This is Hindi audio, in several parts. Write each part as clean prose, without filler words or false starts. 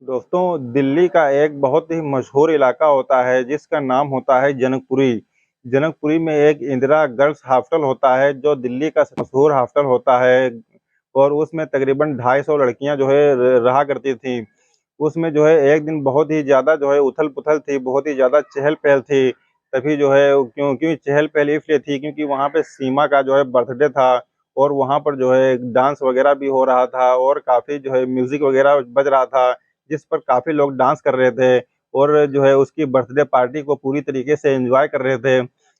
दोस्तों, दिल्ली का एक बहुत ही मशहूर इलाका होता है जिसका नाम होता है जनकपुरी। जनकपुरी में एक इंदिरा गर्ल्स हॉस्टल होता है जो दिल्ली का मशहूर हॉस्टल होता है और उसमें तकरीबन 250 लड़कियां जो है रहा करती थी। उसमें जो है एक दिन बहुत ही ज़्यादा जो है उथल-पुथल थी, बहुत ही ज़्यादा चहल-पहल थी। तभी जो है क्योंकि चहल-पहल इसलिए थी क्योंकि वहाँ पे सीमा का जो है बर्थडे था और वहाँ पर जो है डांस वगैरह भी हो रहा था और काफ़ी जो है म्यूज़िक वगैरह बज रहा था, जिस पर काफ़ी लोग डांस कर रहे थे और जो है उसकी बर्थडे पार्टी को पूरी तरीके से एन्जॉय कर रहे थे।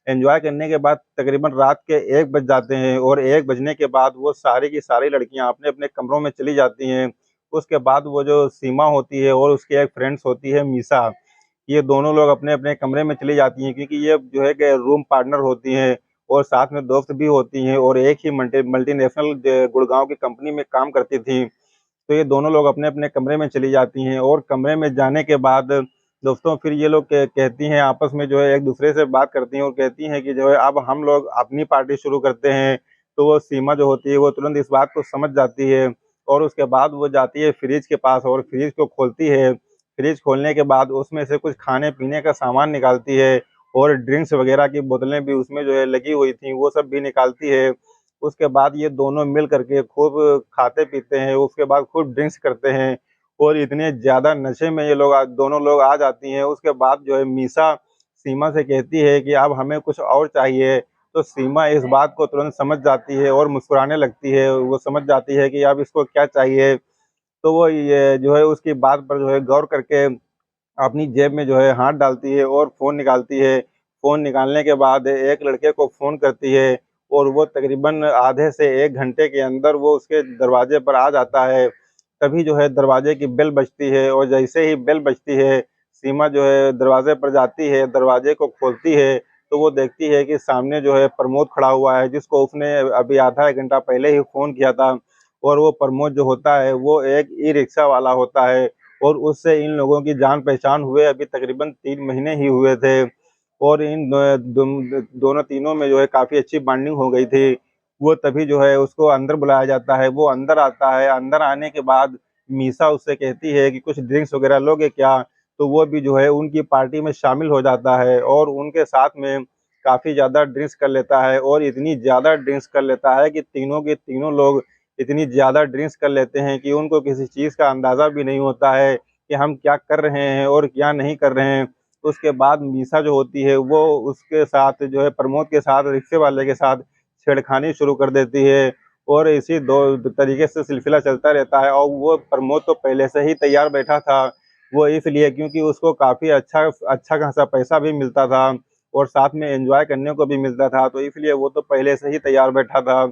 एन्जॉय करने के बाद तकरीबन रात के 1 बज जाते हैं और 1 बजने के बाद वो सारी की सारी लड़कियाँ अपने-अपने कमरों में चली जाती हैं। उसके बाद वो जो सीमा होती है और उसकी एक फ्रेंड्स होती है मीसा, ये दोनों लोग अपने-अपने कमरे में चली जाती हैं क्योंकि ये जो है कि रूम पार्टनर होती हैं और साथ में दोस्त भी होती हैं और एक ही मल्टीनेशनल गुड़गाँव की कंपनी में काम करती थीं। तो ये दोनों लोग अपने-अपने कमरे में चली जाती हैं और कमरे में जाने के बाद दोस्तों फिर ये लोग कहती हैं आपस में जो है एक-दूसरे से बात करती हैं और कहती हैं कि जो है अब हम लोग अपनी पार्टी शुरू करते हैं। तो वो सीमा जो होती है वो तुरंत इस बात को समझ जाती है और उसके बाद वो जाती है फ्रिज के पास और फ्रिज को खोलती है। फ्रिज खोलने के बाद उसमें से कुछ खाने-पीने का सामान निकालती है और ड्रिंक्स वगैरह की बोतलें भी उसमें जो है लगी हुई थी, वो सब भी निकालती है। उसके बाद ये दोनों मिल कर के खूब खाते-पीते हैं, उसके बाद खूब ड्रिंक्स करते हैं और इतने ज़्यादा नशे में ये लोग दोनों लोग आ जाती हैं। उसके बाद जो है मीसा सीमा से कहती है कि अब हमें कुछ और चाहिए, तो सीमा इस बात को तुरंत समझ जाती है और मुस्कुराने लगती है। वो समझ जाती है कि अब इसको क्या चाहिए, तो वो ये जो है उसकी बात पर जो है गौर करके अपनी जेब में जो है हाथ डालती है और फ़ोन निकालती है। फ़ोन निकालने के बाद एक लड़के को फ़ोन करती है और वो तकरीबन आधे से 1 घंटे के अंदर वो उसके दरवाज़े पर आ जाता है। तभी जो है दरवाज़े की बेल बजती है और जैसे ही बेल बजती है, सीमा जो है दरवाज़े पर जाती है, दरवाज़े को खोलती है, तो वो देखती है कि सामने जो है प्रमोद खड़ा हुआ है, जिसको उसने अभी आधा 1 घंटा पहले ही फ़ोन किया था और वो प्रमोद जो होता है, वो एक ई-रिक्शा वाला होता है। और उससे इन लोगों की जान-पहचान हुए अभी तकरीबन 3 महीने ही हुए थे और इन दोनों तीनों में जो है काफ़ी अच्छी बॉन्डिंग हो गई थी। वो तभी जो है उसको अंदर बुलाया जाता है, वो अंदर आता है, अंदर आने के बाद मीसा उससे कहती है कि कुछ ड्रिंक्स वगैरह लोगे क्या? तो वो भी जो है उनकी पार्टी में शामिल हो जाता है और उनके साथ में काफ़ी ज़्यादा ड्रिंक्स कर लेता है और इतनी ज़्यादा ड्रिंक्स कर लेता है कि तीनों के तीनों लोग इतनी ज़्यादा ड्रिंक्स कर लेते हैं कि उनको किसी चीज़ का अंदाज़ा भी नहीं होता है कि हम क्या कर रहे हैं और क्या नहीं कर रहे हैं। उसके बाद मीसा जो होती है वो उसके साथ जो है प्रमोद के साथ रिक्शे वाले के साथ छेड़खानी शुरू कर देती है और इसी दो तरीके से सिलसिला चलता रहता है और वो प्रमोद तो पहले से ही तैयार बैठा था। वो इसलिए क्योंकि उसको काफ़ी अच्छा खासा पैसा भी मिलता था और साथ में एन्जॉय करने को भी मिलता था, तो इसलिए वो तो पहले से ही तैयार बैठा था।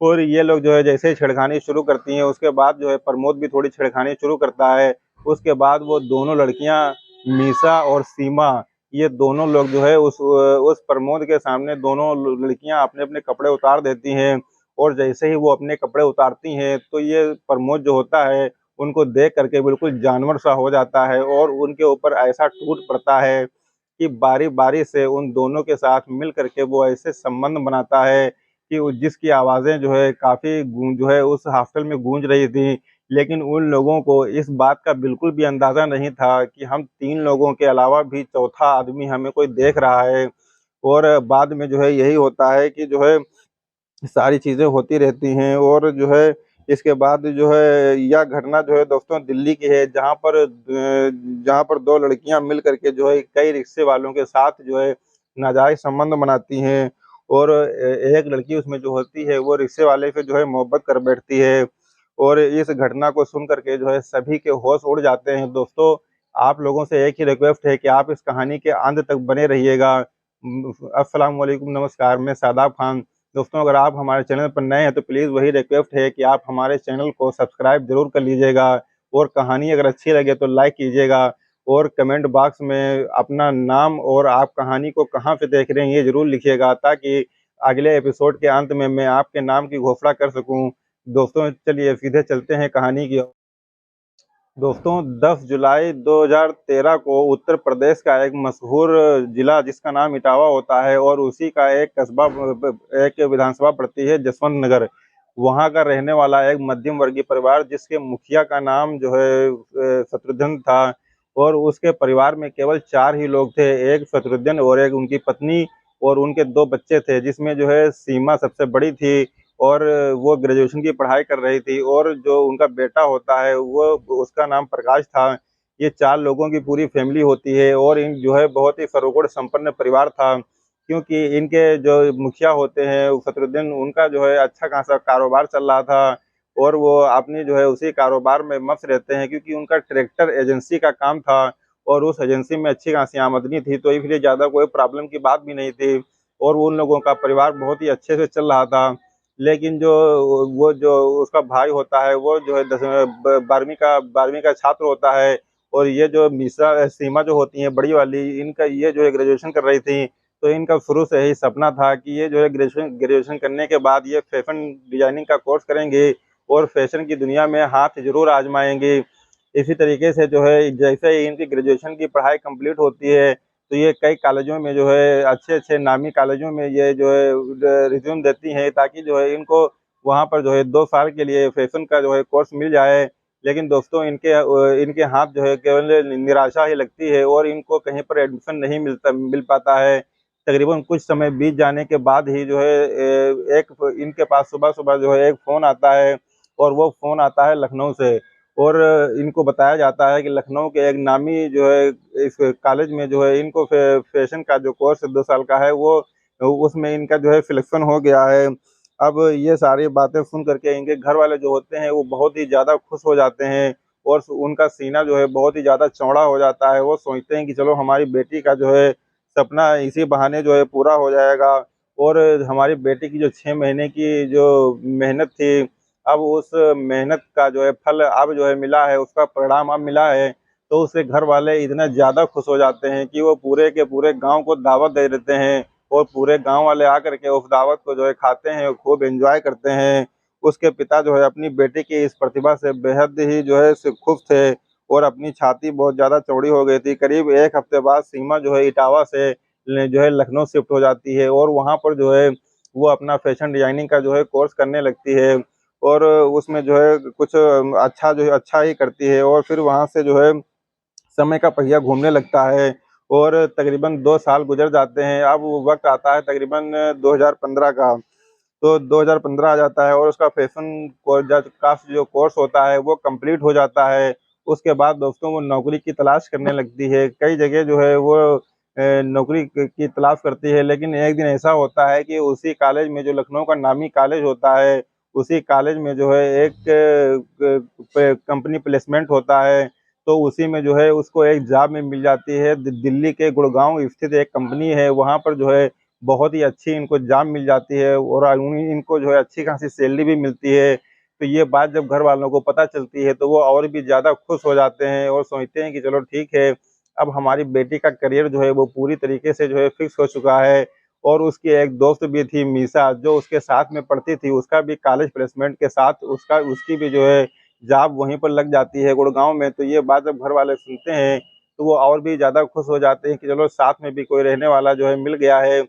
और ये लोग जो है जैसे ही छेड़खानी शुरू करती हैं, उसके बाद जो है प्रमोद भी थोड़ी छेड़खानी शुरू करता है। उसके बाद वो दोनों लड़कियाँ मीसा और सीमा, ये दोनों लोग जो है उस प्रमोद के सामने दोनों लड़कियाँ अपने-अपने कपड़े उतार देती हैं और जैसे ही वो अपने कपड़े उतारती हैं, तो ये प्रमोद जो होता है, उनको देख कर के बिल्कुल जानवर सा हो जाता है और उनके ऊपर ऐसा टूट पड़ता है कि बारी-बारी से उन दोनों के साथ मिल कर के वो ऐसे संबंध बनाता है कि वो जिसकी आवाज़ें जो है काफ़ी जो है उस हॉस्टल में गूंज रही थी। लेकिन उन लोगों को इस बात का बिल्कुल भी अंदाज़ा नहीं था कि हम 3 लोगों के अलावा भी चौथा आदमी हमें कोई देख रहा है और बाद में जो है यही होता है कि जो है सारी चीज़ें होती रहती हैं और जो है इसके बाद जो है यह घटना जो है दोस्तों दिल्ली की है जहाँ पर 2 लड़कियाँ मिल कर के जो है कई रिक्शे वालों के साथ जो है नाजायज़ संबंध बनाती हैं और एक लड़की उसमें जो होती है वो रिक्शे वाले से जो है मोहब्बत कर बैठती है और इस घटना को सुन कर के जो है सभी के होश उड़ जाते हैं। दोस्तों, आप लोगों से एक ही रिक्वेस्ट है कि आप इस कहानी के अंत तक बने रहिएगा। अस्सलाम वालेकुम, नमस्कार, मैं शादाब खान। दोस्तों, अगर आप हमारे चैनल पर नए हैं तो प्लीज़ वही रिक्वेस्ट है कि आप हमारे चैनल को सब्सक्राइब ज़रूर कर लीजिएगा और कहानी अगर अच्छी लगे तो लाइक कीजिएगा और कमेंट बॉक्स में अपना नाम और आप कहानी को कहाँ से देख रहे हैं ये ज़रूर लिखिएगा ताकि अगले एपिसोड के अंत में मैं आपके नाम की घोषणा कर सकूँ। दोस्तों, चलिए सीधे चलते हैं कहानी की ओर। दोस्तों, 10 जुलाई 2013 को उत्तर प्रदेश का एक मशहूर ज़िला जिसका नाम इटावा होता है और उसी का एक कस्बा एक विधानसभा पड़ती है जसवंत नगर। वहाँ का रहने वाला एक मध्यम वर्गीय परिवार, जिसके मुखिया का नाम जो है शत्रुघ्न था, और उसके परिवार में केवल 4 ही लोग थे, एक शत्रुघ्न और एक उनकी पत्नी और उनके 2 बच्चे थे, जिसमें जो है सीमा सबसे बड़ी थी और वो ग्रेजुएशन की पढ़ाई कर रही थी, और जो उनका बेटा होता है वो उसका नाम प्रकाश था। ये 4 लोगों की पूरी फैमिली होती है और इन जो है बहुत ही सर्वगुण संपन्न परिवार था, क्योंकि इनके जो मुखिया होते हैं फखरुद्दीन, उनका जो है अच्छा खासा कारोबार चल रहा था और वो अपनी जो है उसी कारोबार में मस्त रहते हैं, क्योंकि उनका ट्रैक्टर एजेंसी का काम था और उस एजेंसी में अच्छी खासी आमदनी थी, तो इसलिए ज़्यादा कोई प्रॉब्लम की बात भी नहीं थी और उन लोगों का परिवार बहुत ही अच्छे से चल रहा था। लेकिन जो उसका भाई होता है, वो जो है 12वीं का छात्र होता है, और ये जो मिश्रा सीमा जो होती हैं बड़ी वाली, इनका ये जो है ग्रेजुएशन कर रही थी, तो इनका शुरू से ही सपना था कि ये जो है ग्रेजुएशन ग्रेजुएशन करने के बाद ये फैशन डिजाइनिंग का कोर्स करेंगे और फैशन की दुनिया में हाथ जरूर आजमाएंगे। इसी तरीके से जो है जैसे ही इनकी ग्रेजुएशन की पढ़ाई कंप्लीट होती है, तो ये कई कॉलेजों में जो है अच्छे-अच्छे नामी कॉलेजों में ये जो है रिज़्यूम देती हैं, ताकि जो है इनको वहाँ पर जो है 2 साल के लिए फैशन का जो है कोर्स मिल जाए। लेकिन दोस्तों इनके हाथ जो है केवल निराशा ही लगती है और इनको कहीं पर एडमिशन नहीं मिल पाता है। तकरीबन कुछ समय बीत जाने के बाद ही जो है एक इनके पास सुबह-सुबह जो है एक फ़ोन आता है, और वो फ़ोन आता है लखनऊ से, और इनको बताया जाता है कि लखनऊ के एक नामी जो है इस कॉलेज में जो है इनको फैशन का जो कोर्स 2 साल का है, वो उसमें इनका जो है सिलेक्शन हो गया है। अब ये सारी बातें सुन कर के इनके घर वाले जो होते हैं वो बहुत ही ज़्यादा खुश हो जाते हैं और उनका सीना जो है बहुत ही ज़्यादा चौड़ा हो जाता है। वो सोचते हैं कि चलो हमारी बेटी का जो है सपना इसी बहाने जो है पूरा हो जाएगा, और हमारी बेटी की जो 6 महीने की जो मेहनत थी, अब उस मेहनत का जो है फल अब जो है मिला है, उसका परिणाम अब मिला है। तो उसके घर वाले इतना ज़्यादा खुश हो जाते हैं कि वो पूरे के पूरे गाँव को दावत दे देते हैं, और पूरे गाँव वाले आकर के उस दावत को जो है खाते हैं, खूब एन्जॉय करते हैं। उसके पिता जो है अपनी बेटी की इस प्रतिभा से बेहद ही जो है खुश थे, और अपनी छाती बहुत ज़्यादा चौड़ी हो गई थी। करीब 1 हफ्ते बाद सीमा जो है इटावा से जो है लखनऊ शिफ्ट हो जाती है, और वहाँ पर जो है वो अपना फैशन डिज़ाइनिंग का जो है कोर्स करने लगती है, और उसमें जो है कुछ अच्छा जो है अच्छा ही करती है, और फिर वहाँ से जो है समय का पहिया घूमने लगता है और तकरीबन 2 साल गुज़र जाते हैं। अब वो वक़्त आता है तकरीबन 2015 का, तो 2015 आ जाता है और उसका फैशन का जो कोर्स होता है वो कंप्लीट हो जाता है। उसके बाद दोस्तों वो नौकरी की तलाश करने लगती है। कई जगह जो है वो नौकरी की तलाश करती है, लेकिन एक दिन ऐसा होता है कि उसी कॉलेज में जो लखनऊ का नामी कॉलेज होता है, उसी कॉलेज में जो है एक कंपनी प्लेसमेंट होता है। तो उसी में जो है उसको एक जॉब में मिल जाती है। दिल्ली के गुड़गाँव स्थित एक कंपनी है, वहाँ पर जो है बहुत ही अच्छी इनको जॉब मिल जाती है और इनको जो है अच्छी खासी सैलरी भी मिलती है। तो ये बात जब घर वालों को पता चलती है, तो वो और भी ज़्यादा खुश हो जाते हैं और सोचते हैं कि चलो ठीक है, अब हमारी बेटी का करियर जो है वो पूरी तरीके से जो है फिक्स हो चुका है। और उसकी एक दोस्त भी थी मीसा, जो उसके साथ में पढ़ती थी, उसका भी कॉलेज प्लेसमेंट के साथ उसकी भी जो है जॉब वहीं पर लग जाती है गुड़गाँव में। तो ये बात जब घर वाले सुनते हैं, तो वो और भी ज़्यादा खुश हो जाते हैं कि चलो साथ में भी कोई रहने वाला जो है मिल गया है।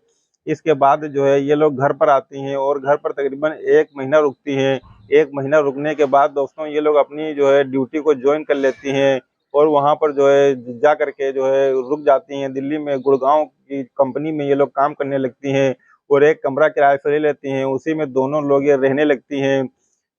इसके बाद जो है ये लोग घर पर आती हैं और घर पर तकरीबन 1 महीना रुकती हैं। 1 महीना रुकने के बाद दोस्तों ये लोग अपनी जो है ड्यूटी को जॉइन कर लेती हैं, और वहाँ पर जो है जा कर के जो है रुक जाती हैं। दिल्ली में गुड़गाँव की कंपनी में ये लोग काम करने लगती हैं और एक कमरा किराए पे ले लेती हैं, उसी में दोनों लोग ये रहने लगती हैं।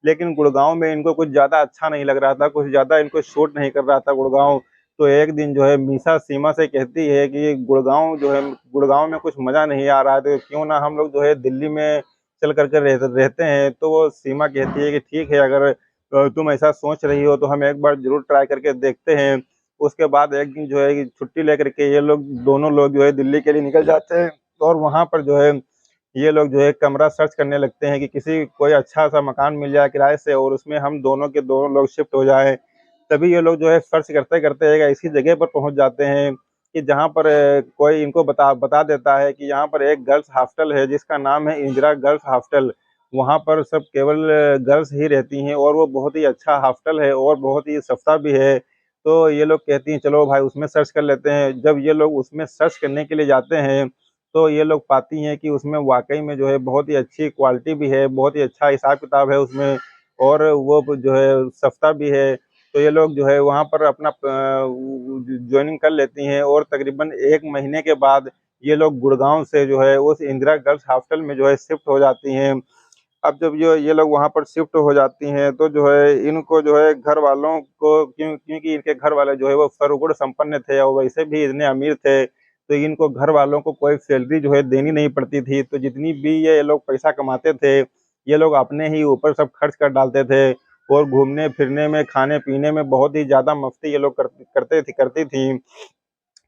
लेकिन गुड़गाँव में इनको कुछ ज़्यादा अच्छा नहीं लग रहा था, कुछ ज़्यादा इनको सूट नहीं कर रहा था गुड़गाँव। तो एक दिन जो है मीसा सीमा से कहती है कि गुड़गाँव में कुछ मज़ा नहीं आ रहा है, तो क्यों ना हम लोग जो है दिल्ली में चल कर के रहते हैं। तो वो सीमा कहती है कि ठीक है, अगर तुम ऐसा सोच रही हो तो हम एक बार ज़रूर ट्राई करके देखते हैं। उसके बाद एक दिन जो है कि छुट्टी लेकर के ये लोग दोनों लोग जो है दिल्ली के लिए निकल जाते हैं, और वहाँ पर जो है ये लोग जो है कमरा सर्च करने लगते हैं कि किसी कोई अच्छा-सा मकान मिल जाए किराए से और उसमें हम दोनों के दोनों लोग शिफ्ट हो जाएँ। तभी ये लोग जो है सर्च करते-करते एक ऐसी जगह पर पहुँच जाते हैं कि जहाँ पर कोई इनको बता बता देता है कि यहाँ पर एक गर्ल्स हॉस्टल है जिसका नाम है इंदिरा गर्ल्स हॉस्टल। वहाँ पर सब केवल गर्ल्स ही रहती हैं और वो बहुत ही अच्छा हॉस्टल है और बहुत ही सस्ता भी है। तो ये लोग कहती हैं चलो भाई उसमें सर्च कर लेते हैं। जब ये लोग उसमें सर्च करने के लिए जाते हैं, तो ये लोग पाती हैं कि उसमें वाक़ई में जो है बहुत ही अच्छी क्वालिटी भी है, बहुत ही अच्छा हिसाब-किताब है उसमें और वो जो है सस्ता भी है। तो ये लोग जो है वहाँ पर अपना जॉइनिंग कर लेती हैं और तकरीबन 1 महीने के बाद ये लोग गुड़गाँव से जो है उस इंदिरा गर्ल्स हॉस्टल में जो है शिफ्ट हो जाती हैं। अब जब जो ये लोग वहाँ पर शिफ्ट हो जाती हैं, तो जो है इनको जो है घर वालों को क्योंकि इनके घर वाले जो है वो सर्वगुण संपन्न थे और वैसे भी इतने अमीर थे, तो इनको घर वालों को कोई सैलरी जो है देनी नहीं पड़ती थी। तो जितनी भी ये लोग पैसा कमाते थे, ये लोग अपने ही ऊपर सब खर्च कर डालते थे और घूमने-फिरने में, खाने-पीने में बहुत ही ज़्यादा मस्ती ये लोग करती थीं।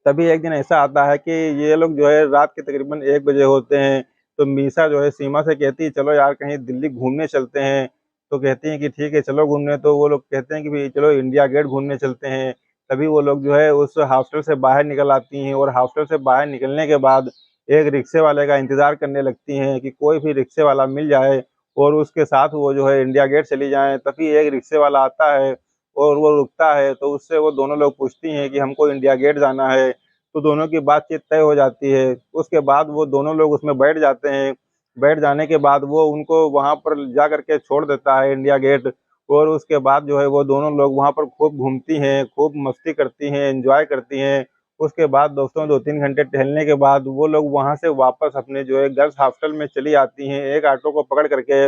तभी एक दिन ऐसा आता है कि ये लोग जो है रात के तकरीबन 1 बजे होते हैं, तो मीसा जो है सीमा से कहती है चलो यार कहीं दिल्ली घूमने चलते हैं। तो कहती हैं कि ठीक है चलो घूमने, तो वो लोग कहते हैं कि भई चलो इंडिया गेट घूमने चलते हैं। तभी वो लोग जो है उस हॉस्टल से बाहर निकल आती हैं और हॉस्टल से बाहर निकलने के बाद एक रिक्शे वाले का इंतज़ार करने लगती हैं कि कोई भी रिक्शे वाला मिल जाए और उसके साथ वो जो है इंडिया गेट चली जाएँ। तभी एक रिक्शे वाला आता है और वो रुकता है, तो उससे वो दोनों लोग पूछती हैं कि हमको इंडिया गेट जाना है। तो दोनों की बातचीत तय हो जाती है। उसके बाद वो दोनों लोग उसमें बैठ जाते हैं। बैठ जाने के बाद वो उनको वहाँ पर जा कर के छोड़ देता है इंडिया गेट और उसके बाद जो है वो दोनों लोग वहाँ पर खूब घूमती हैं, खूब मस्ती करती हैं, एन्जॉय करती हैं। उसके बाद दोस्तों 2-3 घंटे टहलने के बाद वो लोग वहाँ से वापस अपने जो है गर्ल्स हॉस्टल में चली आती हैं, एक ऑटो को पकड़ कर के।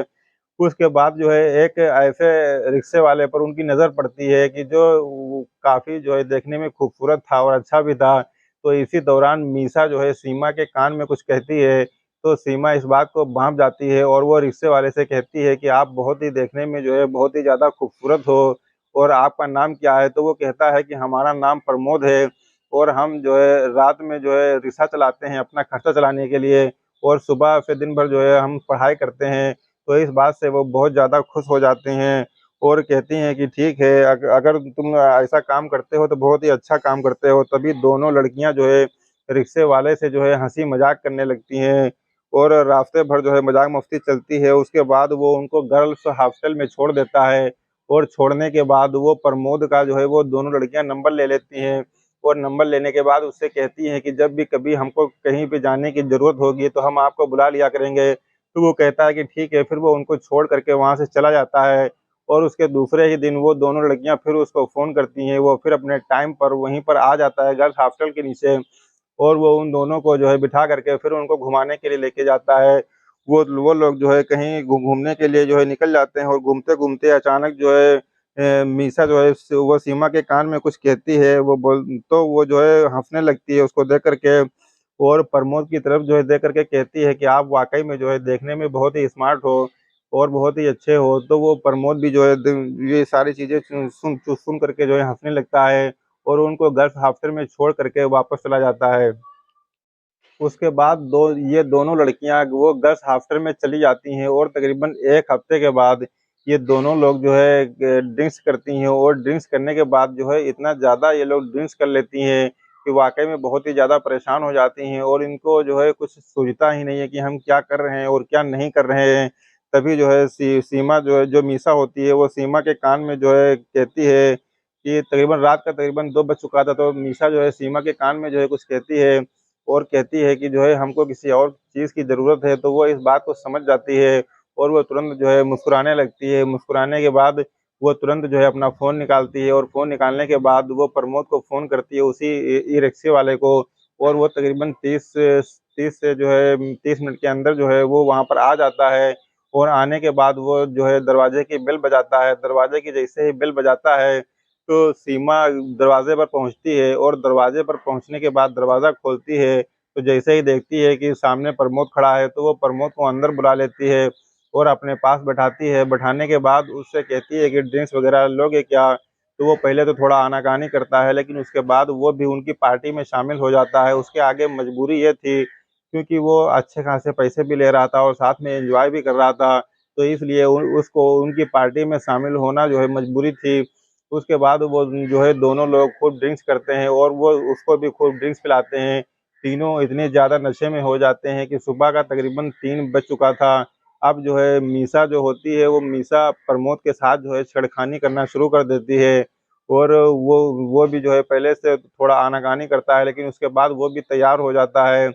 उसके बाद जो है एक ऐसे रिक्शे वाले पर उनकी नज़र पड़ती है कि जो काफ़ी जो है देखने में खूबसूरत था और अच्छा भी था। तो इसी दौरान मीसा जो है सीमा के कान में कुछ कहती है, तो सीमा इस बात को भाँप जाती है और वो रिक्शे वाले से कहती है कि आप बहुत ही देखने में जो है बहुत ही ज़्यादा खूबसूरत हो और आपका नाम क्या है? तो वो कहता है कि हमारा नाम प्रमोद है और हम जो है रात में जो है रिक्शा चलाते हैं अपना खर्चा चलाने के लिए और सुबह से दिन भर जो है हम पढ़ाई करते हैं। तो इस बात से वो बहुत ज़्यादा खुश हो जाती हैं और कहती हैं कि ठीक है अगर तुम ऐसा काम करते हो तो बहुत ही अच्छा काम करते हो। तभी दोनों लड़कियाँ जो है रिक्शे वाले से जो है हँसी-मज़ाक करने लगती हैं और रास्ते भर जो है मज़ाक-मस्ती चलती है। उसके बाद वो उनको गर्ल्स हॉस्टल में छोड़ देता है और छोड़ने के बाद वो प्रमोद का जो है वो दोनों लड़कियाँ नंबर ले लेती हैं और नंबर लेने के बाद उससे कहती हैं कि जब भी कभी हमको कहीं पे जाने की ज़रूरत होगी तो हम आपको बुला लिया करेंगे। तो वो कहता है कि ठीक है, फिर वो उनको छोड़ कर के वहाँ से चला जाता है और उसके दूसरे ही दिन वो दोनों लड़कियाँ फिर उसको फ़ोन करती हैं, वो फिर अपने टाइम पर वहीं पर आ जाता है गर्ल्स हॉस्टल के नीचे और वो उन दोनों को जो है बिठा करके फिर उनको घुमाने के लिए लेके जाता है। वो लोग जो है कहीं घूमने के लिए जो है निकल जाते हैं और घूमते-घूमते अचानक जो है मीसा जो है वो सीमा के कान में कुछ कहती है, तो वो जो है हँसने लगती है उसको देख कर के और प्रमोद की तरफ जो है देख कर के कहती है कि आप वाक़ई में जो है देखने में बहुत ही स्मार्ट हो और बहुत ही अच्छे हो। तो वो प्रमोद भी जो है ये सारी चीज़ें सुन कर के जो है हँसने लगता है और उनको गर्ल्स हॉस्टल में छोड़ कर के वापस चला जाता है। उसके बाद दो ये दोनों लड़कियाँ वो गर्ल्स हॉस्टल में चली जाती हैं और तकरीबन 1 हफ्ते के बाद ये दोनों लोग जो है ड्रिंक्स करती हैं और ड्रिंक्स करने के बाद जो है इतना ज़्यादा ये लोग ड्रिंक्स कर लेती हैं कि वाक़ई में बहुत ही ज़्यादा परेशान हो जाती हैं और इनको जो है कुछ सूझता ही नहीं है कि हम क्या कर रहे हैं और क्या नहीं कर रहे हैं। तभी जो है सीमा जो है जो मीसा होती है वो सीमा के कान में जो है कहती है कि तकरीबन रात का तकरीबन 2 बज चुका था, तो मीसा जो है सीमा के कान में जो है कुछ कहती है और कहती है कि जो है हमको किसी और चीज़ की ज़रूरत है, तो वो इस बात को समझ जाती है और वो तुरंत जो है मुस्कुराने लगती है। मुस्कुराने के बाद वो तुरंत जो है अपना फ़ोन निकालती है और फ़ोन निकालने के बाद वो प्रमोद को फ़ोन करती है उसी ई-रिक्शे वाले को और वो तकरीबन 30 से जो है 30 मिनट के अंदर जो है वो वहाँ पर आ जाता है और आने के बाद वो जो है दरवाजे की बेल बजाता है। दरवाजे की जैसे ही बेल बजाता है, तो सीमा दरवाज़े पर पहुँचती है और दरवाज़े पर पहुँचने के बाद दरवाज़ा खोलती है, तो जैसे ही देखती है कि सामने प्रमोद खड़ा है, तो वो प्रमोद को अंदर बुला लेती है और अपने पास बैठाती है। बैठाने के बाद उससे कहती है कि ड्रिंक्स वग़ैरह लोगे क्या? तो वो पहले तो थोड़ा आनाकानी करता है, लेकिन उसके बाद वो भी उनकी पार्टी में शामिल हो जाता है। उसके आगे मजबूरी ये थी क्योंकि वो अच्छे खासे पैसे भी ले रहा था और साथ में एन्जॉय भी कर रहा था, तो इसलिए उ उसको उनकी पार्टी में शामिल होना जो है मजबूरी थी। उसके बाद वो जो है दोनों लोग खूब ड्रिंक्स करते हैं और वो उसको भी खूब ड्रिंक्स पिलाते हैं। तीनों इतने ज़्यादा नशे में हो जाते हैं कि सुबह का तकरीबन 3 बज चुका था। अब जो है मीसा जो होती है वो मीसा प्रमोद के साथ जो है छेड़खानी करना शुरू कर देती है और वो भी जो है पहले से थोड़ा आनाकानी करता है, लेकिन उसके बाद वो भी तैयार हो जाता है।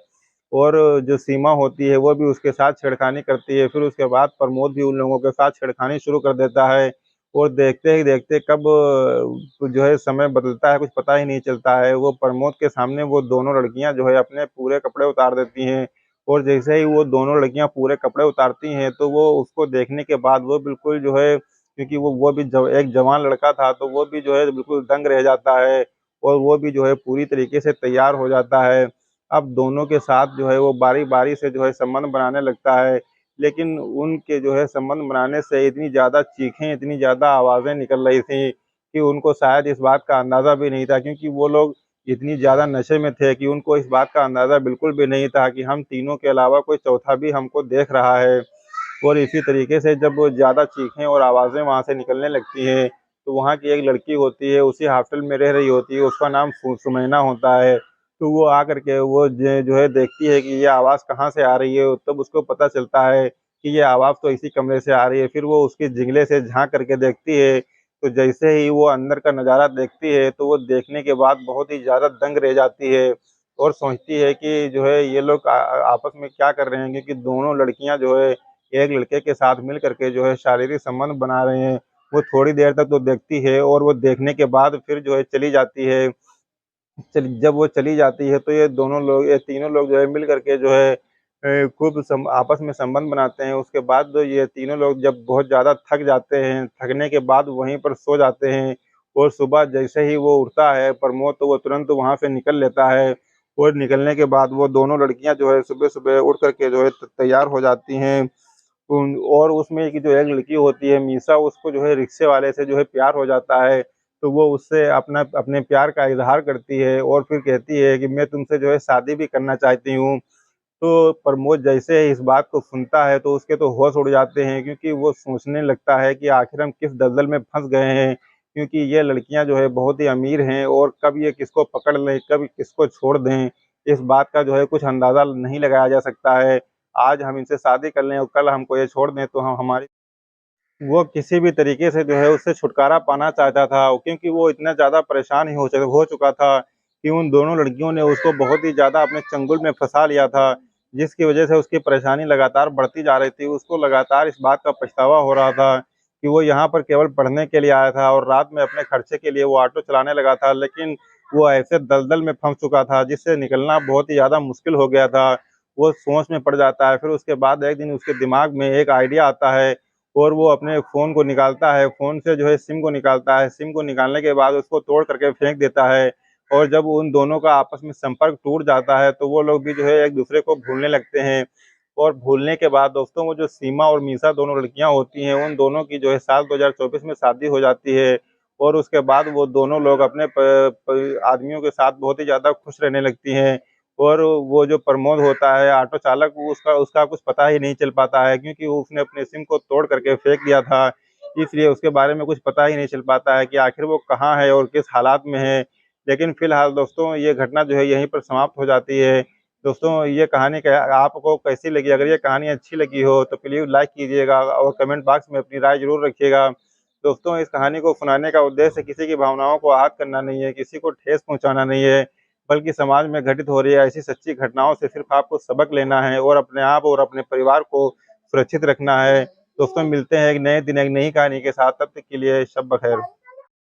और जो सीमा होती है वो भी उसके साथ छेड़खानी करती है। फिर उसके बाद प्रमोद भी उन लोगों के साथ छेड़खानी शुरू कर देता है और देखते ही देखते कब जो है समय बदलता है कुछ पता ही नहीं चलता है। वो प्रमोद के सामने वो दोनों लड़कियां जो है अपने पूरे कपड़े उतार देती हैं और जैसे ही वो दोनों लड़कियां पूरे कपड़े उतारती हैं तो वो उसको देखने के बाद वो बिल्कुल जो है, क्योंकि वो भी एक जवान लड़का था तो वो भी जो है बिल्कुल दंग रह जाता है और वो भी जो है पूरी तरीके से तैयार हो जाता है। अब दोनों के साथ जो है वो बारी-बारी से जो है संबंध बनाने लगता है। लेकिन उनके जो है संबंध बनाने से इतनी ज़्यादा चीखें, इतनी ज़्यादा आवाज़ें निकल रही थी कि उनको शायद इस बात का अंदाज़ा भी नहीं था, क्योंकि वो लोग इतनी ज़्यादा नशे में थे कि उनको इस बात का अंदाज़ा बिल्कुल भी नहीं था कि हम तीनों के अलावा कोई चौथा भी हमको देख रहा है। और इसी तरीके से जब ज़्यादा चीखें और आवाज़ें वहाँ से निकलने लगती हैं, तो वहाँ की एक लड़की होती है, उसी हॉस्टल में रह रही होती है, उसका नाम सुमैना होता है। तो वो आकर के वो जो है देखती है कि ये आवाज़ कहाँ से आ रही है, तब उसको पता चलता है कि ये आवाज़ तो इसी कमरे से आ रही है। फिर वो उसके जिंगले से झाँक करके देखती है, तो जैसे ही वो अंदर का नज़ारा देखती है, तो वो देखने के बाद बहुत ही ज़्यादा दंग रह जाती है और सोचती है कि जो है ये लोग आपस में क्या कर रहे हैं, क्योंकि दोनों लड़कियाँ जो है एक लड़के के साथ मिल करके जो है शारीरिक संबंध बना रहे हैं। वो थोड़ी देर तक तो देखती है और वो देखने के बाद फिर जो है चली जाती है। जब वो चली जाती है तो ये तीनों लोग जो है मिल करके जो है खूब आपस में संबंध बनाते हैं। उसके बाद ये तीनों लोग जब बहुत ज़्यादा थक जाते हैं, थकने के बाद वहीं पर सो जाते हैं और सुबह जैसे ही वो उठता है प्रमोद, तो वो तुरंत वहाँ से निकल लेता है और निकलने के बाद वो दोनों लड़कियाँ जो है सुबह-सुबह उठ कर के जो है तैयार हो जाती हैं। और उसमें की जो एक लड़की होती है मीसा, उसको जो है रिक्शे वाले से जो है प्यार हो जाता है। तो वो उससे अपने प्यार का इज़हार करती है और फिर कहती है कि मैं तुमसे जो है शादी भी करना चाहती हूँ। तो प्रमोद जैसे ही इस बात को सुनता है तो उसके तो होश उड़ जाते हैं, क्योंकि वो सोचने लगता है कि आखिर हम किस दलदल में फँस गए हैं। क्योंकि ये लड़कियाँ जो है बहुत ही अमीर हैं और कब ये किसको पकड़ लें, कब किसको छोड़ दें, इस बात का जो है कुछ अंदाज़ा नहीं लगाया जा सकता है। आज हम इनसे शादी कर लें और कल हमको ये छोड़ दें तो हम हमारी वो किसी भी तरीके से जो है उससे छुटकारा पाना चाहता था, क्योंकि वो इतना ज़्यादा परेशान ही हो चुका था कि उन दोनों लड़कियों ने उसको बहुत ही ज़्यादा अपने चंगुल में फँसा लिया था, जिसकी वज़ह से उसकी परेशानी लगातार बढ़ती जा रही थी। उसको लगातार इस बात का पछतावा हो रहा था कि वो यहाँ पर केवल पढ़ने के लिए आया था और रात में अपने खर्चे के लिए वो ऑटो चलाने लगा था, लेकिन वो ऐसे दलदल में फँस चुका था जिससे निकलना बहुत ही ज़्यादा मुश्किल हो गया था। वो सोच में पड़ जाता है, फिर उसके बाद एक दिन उसके दिमाग में एक आइडिया आता है और वो अपने फ़ोन को निकालता है, फ़ोन से जो है सिम को निकालता है, सिम को निकालने के बाद उसको तोड़ करके फेंक देता है और जब उन दोनों का आपस में संपर्क टूट जाता है, तो वो लोग भी जो है एक-दूसरे को भूलने लगते हैं और भूलने के बाद दोस्तों वो जो सीमा और मीसा दोनों लड़कियाँ होती हैं, उन दोनों की जो है साल 2024 में शादी हो जाती है और उसके बाद वो दोनों लोग अपने प प आदमियों के साथ बहुत ही ज़्यादा खुश रहने लगती हैं। और वो जो प्रमोद होता है ऑटो चालक, वो उसका उसका कुछ पता ही नहीं चल पाता है, क्योंकि वो उसने अपने सिम को तोड़ करके फेंक दिया था। इसलिए उसके बारे में कुछ पता ही नहीं चल पाता है कि आखिर वो कहाँ है और किस हालात में है। लेकिन फ़िलहाल दोस्तों ये घटना जो है यहीं पर समाप्त हो जाती है। दोस्तों ये कहानी क आपको कैसी लगी? अगर ये कहानी अच्छी लगी हो तो प्लीज़ लाइक कीजिएगा और कमेंट बॉक्स में अपनी राय ज़रूर रखिएगा। दोस्तों इस कहानी को सुनाने का उद्देश्य किसी की भावनाओं को आहत करना नहीं है, किसी को ठेस पहुँचाना नहीं है, बल्कि समाज में घटित हो रही है ऐसी सच्ची घटनाओं से सिर्फ़ आपको सबक लेना है और अपने आप और अपने परिवार को सुरक्षित रखना है। दोस्तों मिलते हैं एक नए दिन, एक नई कहानी के साथ, तब तक के लिए शब बख़ैर।